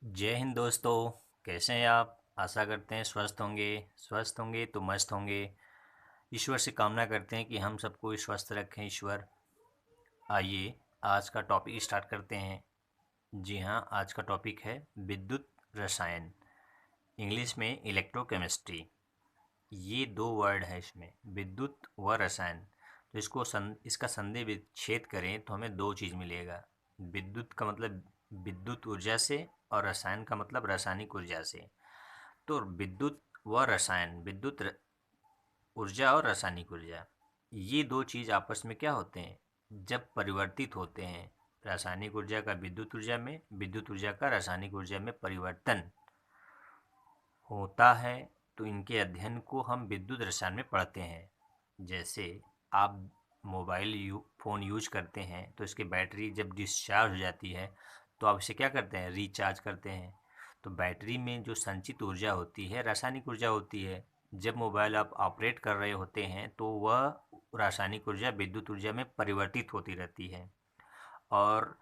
जय हिंद दोस्तों। कैसे हैं आप? आशा करते हैं स्वस्थ होंगे तो मस्त होंगे। ईश्वर से कामना करते हैं कि हम सबको स्वस्थ रखें ईश्वर। आइए आज का टॉपिक स्टार्ट करते हैं। जी हाँ, आज का टॉपिक है विद्युत रसायन, इंग्लिश में इलेक्ट्रोकेमिस्ट्री। ये दो वर्ड है इसमें, विद्युत व रसायन। तो इसका संधि विच्छेद करें तो हमें दो चीज़ मिलेगा। विद्युत का मतलब विद्युत ऊर्जा से, और रसायन का मतलब रासायनिक ऊर्जा से। तो विद्युत व रसायन, ऊर्जा और रासायनिक ऊर्जा, ये दो चीज़ आपस में क्या होते हैं? जब परिवर्तित होते हैं, रासायनिक ऊर्जा का विद्युत ऊर्जा में, विद्युत ऊर्जा का रासायनिक ऊर्जा में परिवर्तन होता है, तो इनके अध्ययन को हम विद्युत रसायन में पढ़ते हैं। जैसे आप फ़ोन यूज करते हैं तो इसकी बैटरी जब डिस्चार्ज हो जाती है तो आप इसे क्या करते हैं? रिचार्ज करते हैं। तो बैटरी में जो संचित ऊर्जा होती है रासायनिक ऊर्जा होती है। जब मोबाइल आप ऑपरेट कर रहे होते हैं तो वह रासायनिक ऊर्जा विद्युत ऊर्जा में परिवर्तित होती रहती है, और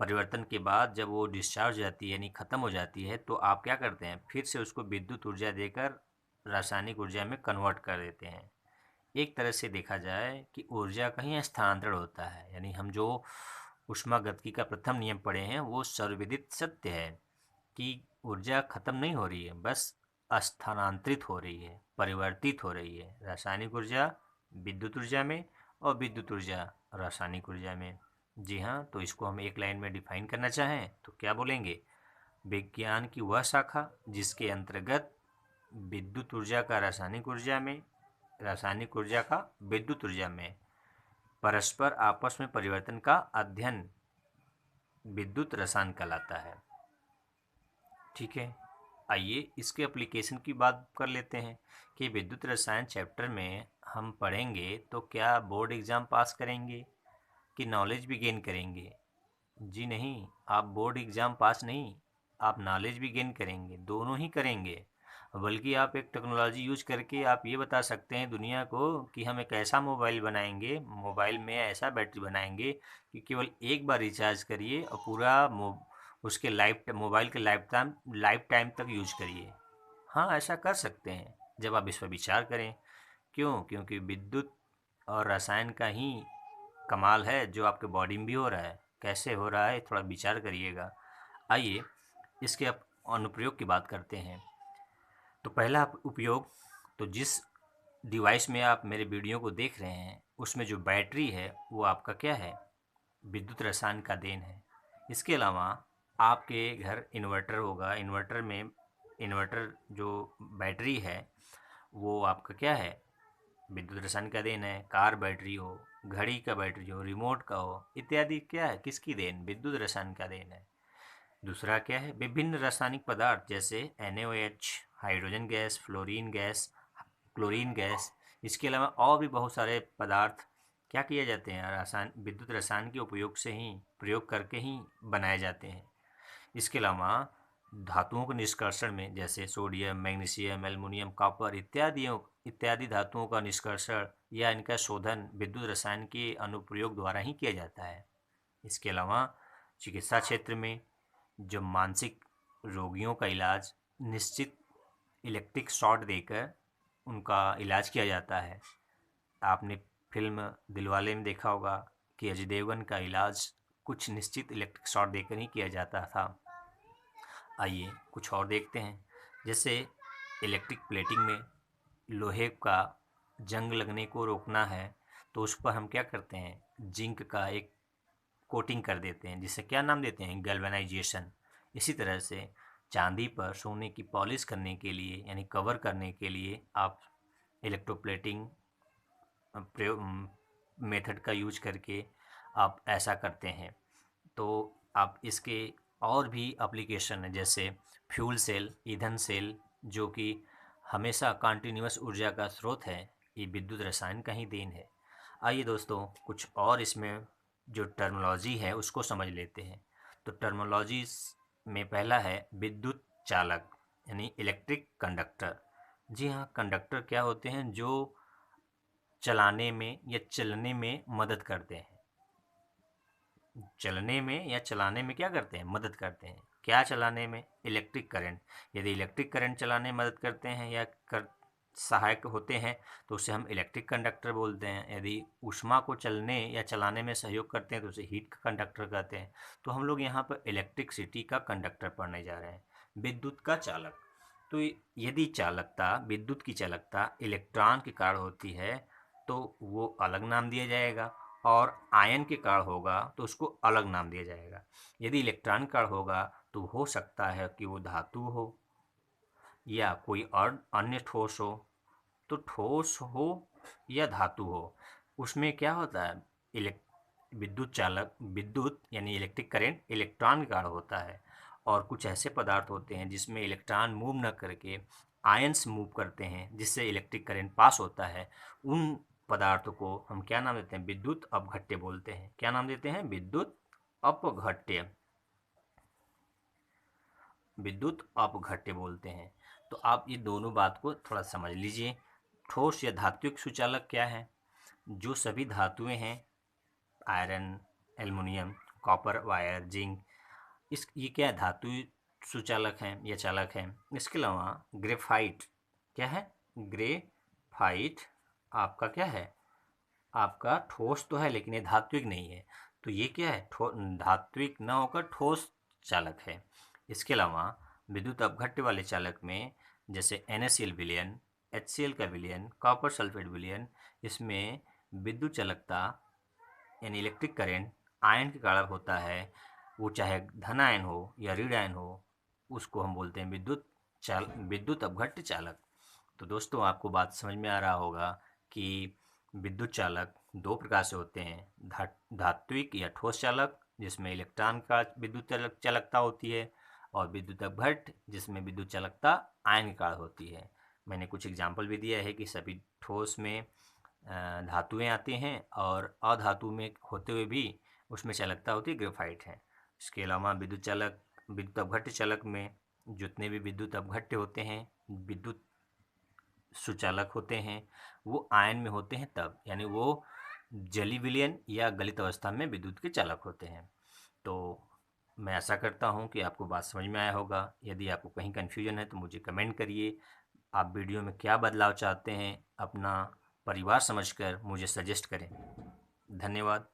परिवर्तन के बाद जब वो डिस्चार्ज हो जाती है यानी ख़त्म हो जाती है, तो आप क्या करते हैं? फिर से उसको विद्युत ऊर्जा देकर रासायनिक ऊर्जा में कन्वर्ट कर देते हैं। एक तरह से देखा जाए कि ऊर्जा का ही स्थानांतरण होता है, यानी हम जो ऊष्मागतिकी का प्रथम नियम पढ़े हैं वो सर्वविदित सत्य है कि ऊर्जा खत्म नहीं हो रही है, बस स्थानांतरित हो रही है, परिवर्तित हो रही है। रासायनिक ऊर्जा विद्युत ऊर्जा में, और विद्युत ऊर्जा रासायनिक ऊर्जा में। जी हाँ, तो इसको हम एक लाइन में डिफाइन करना चाहें तो क्या बोलेंगे? विज्ञान की वह शाखा जिसके अंतर्गत विद्युत ऊर्जा का रासायनिक ऊर्जा में, रासायनिक ऊर्जा का विद्युत ऊर्जा में परस्पर आपस में परिवर्तन का अध्ययन विद्युत रसायन कहलाता है। ठीक है, आइए इसके एप्लीकेशन की बात कर लेते हैं कि विद्युत रसायन चैप्टर में हम पढ़ेंगे तो क्या बोर्ड एग्ज़ाम पास करेंगे कि नॉलेज भी गेन करेंगे? जी नहीं, आप बोर्ड एग्ज़ाम पास नहीं, आप नॉलेज भी गेन करेंगे, दोनों ही करेंगे। बल्कि आप एक टेक्नोलॉजी यूज करके आप ये बता सकते हैं दुनिया को कि हम एक ऐसा मोबाइल बनाएंगे, मोबाइल में ऐसा बैटरी बनाएंगे कि केवल एक बार रिचार्ज करिए और पूरा उसके मोबाइल के लाइफ टाइम तक यूज करिए। हाँ, ऐसा कर सकते हैं जब आप इस पर विचार करें। क्यों? क्योंकि विद्युत और रसायन का ही कमाल है जो आपके बॉडी में भी हो रहा है। कैसे हो रहा है थोड़ा विचार करिएगा। आइए इसके अब अनुप्रयोग की बात करते हैं। तो पहला उपयोग, तो जिस डिवाइस में आप मेरे वीडियो को देख रहे हैं उसमें जो बैटरी है वो आपका क्या है? विद्युत रसायन का देन है। इसके अलावा आपके घर इन्वर्टर होगा, इन्वर्टर जो बैटरी है वो आपका क्या है? विद्युत रसायन का देन है। कार बैटरी हो, घड़ी का बैटरी हो, रिमोट का हो, इत्यादि क्या है? किसकी देन? विद्युत रसायन का देन है। दूसरा क्या है? विभिन्न रासायनिक पदार्थ जैसे NaOH, hydrogen gas, fluorine gas, chlorine gas, इसके अलावा और भी बहुत सारे पदार्थ क्या किए जाते हैं? विद्युत रसायन के उपयोग से ही, प्रयोग करके ही बनाए जाते हैं। इसके अलावा धातुओं के निष्कर्षण में जैसे सोडियम, मैग्नीशियम, एल्युमिनियम, कॉपर इत्यादि धातुओं का निष्कर्षण या इनका शोधन विद्युत रसायन के अनुप्रयोग द्वारा ही किया जाता है। इसके अलावा चिकित्सा क्षेत्र में जो मानसिक रोगियों का इलाज निश्चित इलेक्ट्रिक शॉक देकर उनका इलाज किया जाता है। आपने फिल्म दिलवाले में देखा होगा कि अजय देवगन का इलाज कुछ निश्चित इलेक्ट्रिक शॉक देकर ही किया जाता था। आइए कुछ और देखते हैं। जैसे इलेक्ट्रिक प्लेटिंग में लोहे का जंग लगने को रोकना है तो उस पर हम क्या करते हैं? जिंक का एक कोटिंग कर देते हैं, जिसे क्या नाम देते हैं? गैल्वेनाइजेशन। इसी तरह से चांदी पर सोने की पॉलिश करने के लिए यानी कवर करने के लिए आप इलेक्ट्रोप्लेटिंग प्रयोग मेथड का यूज करके आप ऐसा करते हैं। तो आप इसके और भी एप्लीकेशन है जैसे फ्यूल सेल, ईंधन सेल, जो कि हमेशा कंटिन्यूअस ऊर्जा का स्रोत है, ये विद्युत रसायन का ही देन है। आइए दोस्तों कुछ और इसमें जो टर्मिनोलॉजी है उसको समझ लेते हैं। तो टर्मिनोलॉजीज में पहला है विद्युत चालक यानी इलेक्ट्रिक कंडक्टर। जी हाँ, कंडक्टर क्या होते हैं? जो चलाने में या चलने में मदद करते हैं। चलने में या चलाने में क्या करते हैं? मदद करते हैं। क्या चलाने में? Electric current. यदि इलेक्ट्रिक करंट चलाने में मदद करते हैं या सहायक होते हैं तो उसे हम इलेक्ट्रिक कंडक्टर बोलते हैं। यदि ऊष्मा को चलने या चलाने में सहयोग करते हैं तो उसे हीट का कंडक्टर कहते हैं। तो हम लोग यहाँ पर इलेक्ट्रिसिटी का कंडक्टर पढ़ने जा रहे हैं। विद्युत का चालक। तो यदि चालकता, विद्युत की चालकता इलेक्ट्रॉन के कारण होती है तो वो अलग नाम दिया जाएगा, और आयन के कारण होगा तो उसको अलग नाम दिया जाएगा। यदि इलेक्ट्रॉन का कारण होगा तो हो सकता है कि वो धातु हो या कोई और अन्य ठोस हो। तो ठोस हो या धातु हो, उसमें क्या होता है? विद्युत चालक, विद्युत यानी इलेक्ट्रिक करंट इलेक्ट्रॉन के कारण होता है। और कुछ ऐसे पदार्थ होते हैं जिसमें इलेक्ट्रॉन मूव न करके आयंस मूव करते हैं, जिससे इलेक्ट्रिक करंट पास होता है। उन पदार्थों को हम क्या नाम देते हैं? विद्युत अपघट्य बोलते हैं। क्या नाम देते हैं? विद्युत अपघट्य। विद्युत अपघट्य बोलते हैं। तो आप ये दोनों बात को थोड़ा समझ लीजिए। ठोस या धात्विक सुचालक क्या है? जो सभी धातुएं हैं, iron, aluminium, copper, wire, zinc, ये क्या है? धातु सुचालक हैं या चालक हैं। इसके अलावा ग्रेफाइट क्या है? ग्रेफाइट आपका क्या है? आपका ठोस तो है लेकिन ये धात्विक नहीं है। तो ये क्या है? धात्विक न होकर ठोस चालक है। इसके अलावा विद्युत अपघट्य वाले चालक में जैसे NaCl विलयन, HCl का विलयन, कॉपर सल्फेट विलयन, इसमें विद्युत चालकता यानी इलेक्ट्रिक करंट आयन के कारण होता है। वो चाहे धन आयन हो या ऋण आयन हो, उसको हम बोलते हैं विद्युत अपघट्य चालक। तो दोस्तों, आपको बात समझ में आ रहा होगा कि विद्युत चालक दो प्रकार से होते हैं। धात्विक या ठोस चालक, जिसमें इलेक्ट्रॉन का विद्युत चालकता होती है, और विद्युत अपघट्य जिसमें विद्युत चालकता आयन के कारण होती है। मैंने कुछ एग्जाम्पल भी दिया है कि सभी ठोस में धातुएं आती हैं और अधातु में होते हुए भी उसमें चालकता होती है, ग्रेफाइट है। इसके अलावा विद्युत अपघट्य चालक में जितने भी विद्युत अपघट्य होते हैं, विद्युत सुचालक होते हैं, वो आयन में होते हैं तब, यानी वो जली विलयन या गलित अवस्था में विद्युत के चालक होते हैं। तो मैं आशा करता हूँ कि आपको बात समझ में आया होगा। यदि आपको कहीं कन्फ्यूजन है तो मुझे कमेंट करिए। आप वीडियो में क्या बदलाव चाहते हैं, अपना परिवार समझकर मुझे सजेस्ट करें। धन्यवाद।